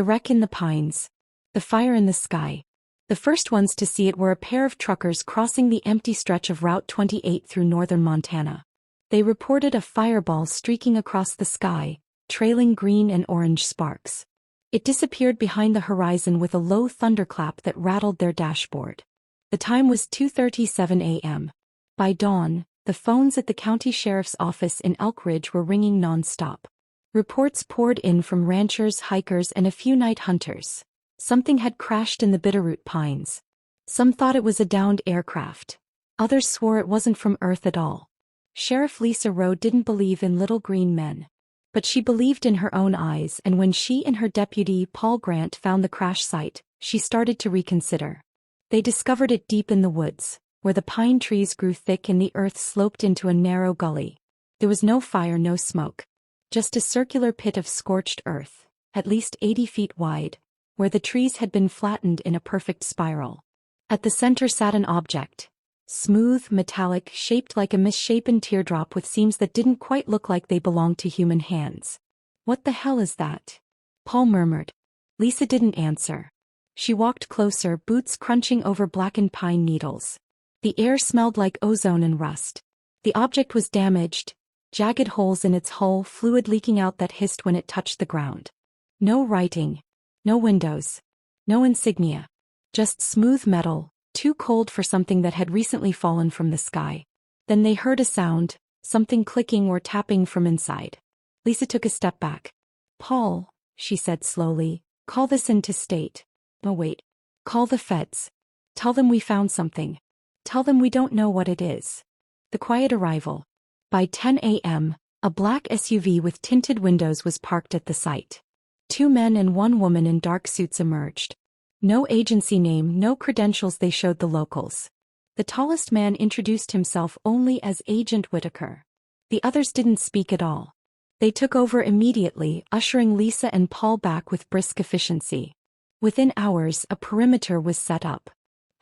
The wreck in the pines. The fire in the sky. The first ones to see it were a pair of truckers crossing the empty stretch of Route 28 through northern Montana. They reported a fireball streaking across the sky, trailing green and orange sparks. It disappeared behind the horizon with a low thunderclap that rattled their dashboard. The time was 2:37 a.m. By dawn, the phones at the county sheriff's office in Elk Ridge were ringing non-stop. Reports poured in from ranchers, hikers, and a few night hunters. Something had crashed in the Bitterroot Pines. Some thought it was a downed aircraft. Others swore it wasn't from Earth at all. Sheriff Lisa Rowe didn't believe in little green men. But she believed in her own eyes, and when she and her deputy Paul Grant found the crash site, she started to reconsider. They discovered it deep in the woods, where the pine trees grew thick and the earth sloped into a narrow gully. There was no fire, no smoke. Just a circular pit of scorched earth, at least 80 feet wide, where the trees had been flattened in a perfect spiral. At the center sat an object. Smooth, metallic, shaped like a misshapen teardrop with seams that didn't quite look like they belonged to human hands. "What the hell is that?" Paul murmured. Lisa didn't answer. She walked closer, boots crunching over blackened pine needles. The air smelled like ozone and rust. The object was damaged, jagged holes in its hull, fluid leaking out that hissed when it touched the ground. No writing. No windows. No insignia. Just smooth metal, too cold for something that had recently fallen from the sky. Then they heard a sound, something clicking or tapping from inside. Lisa took a step back. "Paul," she said slowly, "call this into state. Oh wait. Call the feds. Tell them we found something. Tell them we don't know what it is." The quiet arrival. By 10 a.m., a black SUV with tinted windows was parked at the site. 2 men and 1 woman in dark suits emerged. No agency name, no credentials, they showed the locals. The tallest man introduced himself only as Agent Whitaker. The others didn't speak at all. They took over immediately, ushering Lisa and Paul back with brisk efficiency. Within hours, a perimeter was set up.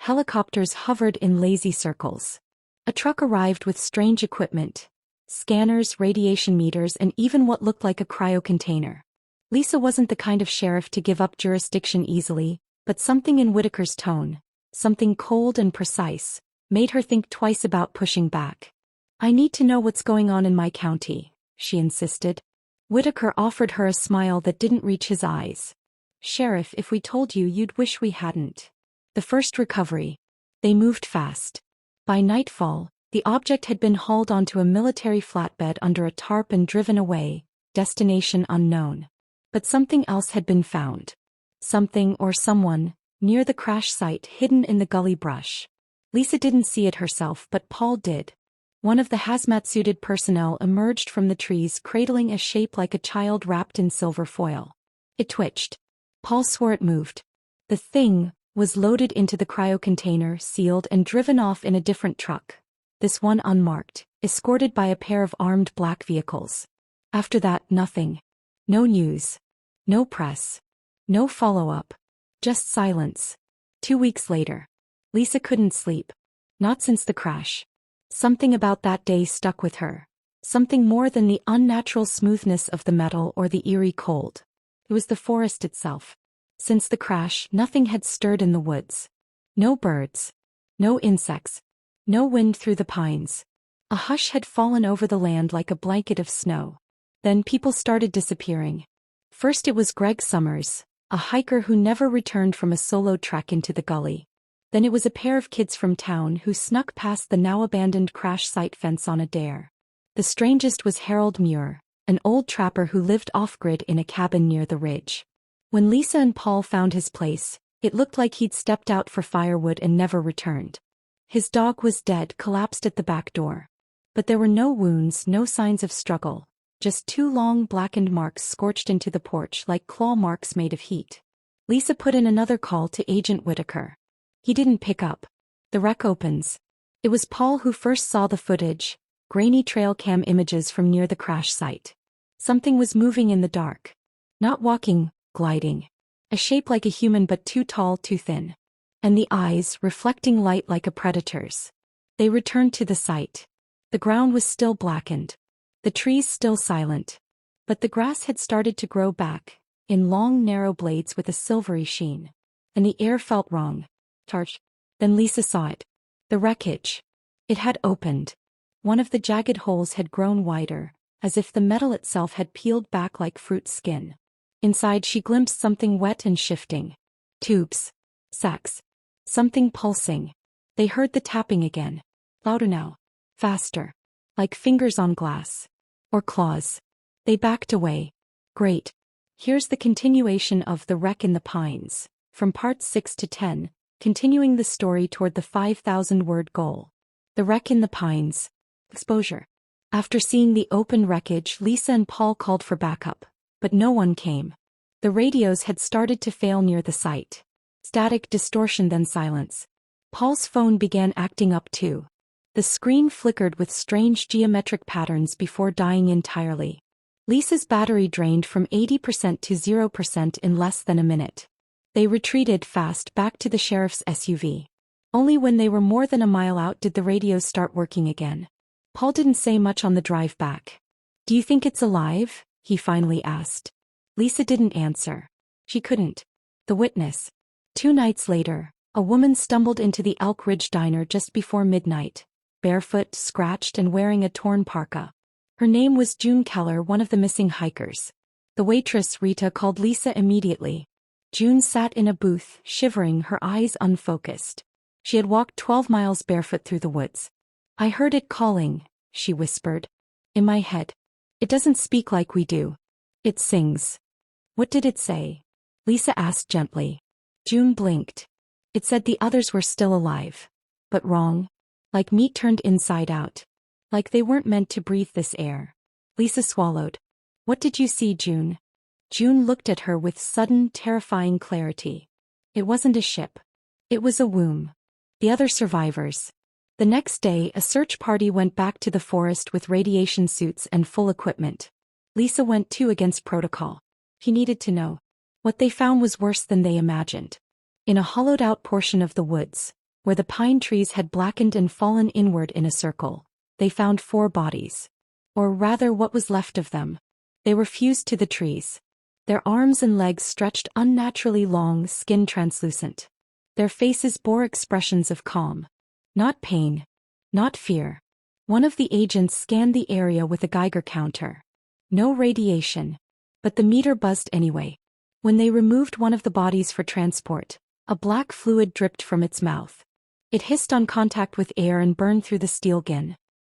Helicopters hovered in lazy circles. A truck arrived with strange equipment. Scanners, radiation meters, and even what looked like a cryo container. Lisa wasn't the kind of sheriff to give up jurisdiction easily, but something in Whitaker's tone, something cold and precise, made her think twice about pushing back. "I need to know what's going on in my county," she insisted. Whitaker offered her a smile that didn't reach his eyes. "Sheriff, if we told you, you'd wish we hadn't." The first recovery. They moved fast. By nightfall, the object had been hauled onto a military flatbed under a tarp and driven away, destination unknown. But something else had been found. Something or someone, near the crash site, hidden in the gully brush. Lisa didn't see it herself, but Paul did. One of the hazmat-suited personnel emerged from the trees, cradling a shape like a child wrapped in silver foil. It twitched. Paul swore it moved. The thing was loaded into the cryo container, sealed, and driven off in a different truck. This one unmarked, escorted by a pair of armed black vehicles. After that, nothing. No news. No press. No follow-up. Just silence. 2 weeks later. Lisa couldn't sleep. Not since the crash. Something about that day stuck with her. Something more than the unnatural smoothness of the metal or the eerie cold. It was the forest itself. Since the crash, nothing had stirred in the woods. No birds. No insects. No wind through the pines. A hush had fallen over the land like a blanket of snow. Then people started disappearing. First it was Greg Summers, a hiker who never returned from a solo trek into the gully. Then it was a pair of kids from town who snuck past the now-abandoned crash site fence on a dare. The strangest was Harold Muir, an old trapper who lived off-grid in a cabin near the ridge. When Lisa and Paul found his place, it looked like he'd stepped out for firewood and never returned. His dog was dead, collapsed at the back door. But there were no wounds, no signs of struggle. Just 2 long blackened marks scorched into the porch like claw marks made of heat. Lisa put in another call to Agent Whitaker. He didn't pick up. The wreck opens. It was Paul who first saw the footage, grainy trail cam images from near the crash site. Something was moving in the dark. Not walking, gliding. A shape like a human but too tall, too thin. And the eyes, reflecting light like a predator's. They returned to the site. The ground was still blackened. The trees still silent. But the grass had started to grow back, in long narrow blades with a silvery sheen. And the air felt wrong. Tarch. Then Lisa saw it. The wreckage. It had opened. One of the jagged holes had grown wider, as if the metal itself had peeled back like fruit skin. Inside she glimpsed something wet and shifting. Tubes. Sacs. Something pulsing. They heard the tapping again. Louder now. Faster. Like fingers on glass. Or claws. They backed away. Great. Here's the continuation of The Wreck in the Pines, from parts 6 to 10, continuing the story toward the 5,000-word goal. The Wreck in the Pines. Exposure. After seeing the open wreckage, Lisa and Paul called for backup, but no one came. The radios had started to fail near the site. Static, distortion, then silence. Paul's phone began acting up too. The screen flickered with strange geometric patterns before dying entirely. Lisa's battery drained from 80% to 0% in less than a minute. They retreated fast back to the sheriff's SUV. Only when they were more than a mile out did the radios start working again. Paul didn't say much on the drive back. "Do you think it's alive?" he finally asked. Lisa didn't answer. She couldn't. The witness. 2 nights later, a woman stumbled into the Elk Ridge Diner just before midnight, barefoot, scratched, and wearing a torn parka. Her name was June Keller, one of the missing hikers. The waitress, Rita, called Lisa immediately. June sat in a booth, shivering, her eyes unfocused. She had walked 12 miles barefoot through the woods. "I heard it calling," she whispered. "In my head. It doesn't speak like we do. It sings." "What did it say?" Lisa asked gently. June blinked. "It said the others were still alive. But wrong. Like meat turned inside out. Like they weren't meant to breathe this air." Lisa swallowed. "What did you see, June?" June looked at her with sudden, terrifying clarity. It wasn't a ship. It was a womb. The other survivors. The next day, a search party went back to the forest with radiation suits and full equipment. Lisa went too, against protocol. He needed to know. What they found was worse than they imagined. In a hollowed-out portion of the woods, where the pine trees had blackened and fallen inward in a circle, they found 4 bodies. Or rather, what was left of them. They were fused to the trees. Their arms and legs stretched unnaturally long, skin translucent. Their faces bore expressions of calm. Not pain. Not fear. One of the agents scanned the area with a Geiger counter. No radiation. But the meter buzzed anyway. When they removed one of the bodies for transport, a black fluid dripped from its mouth. It hissed on contact with air and burned through the steel skin.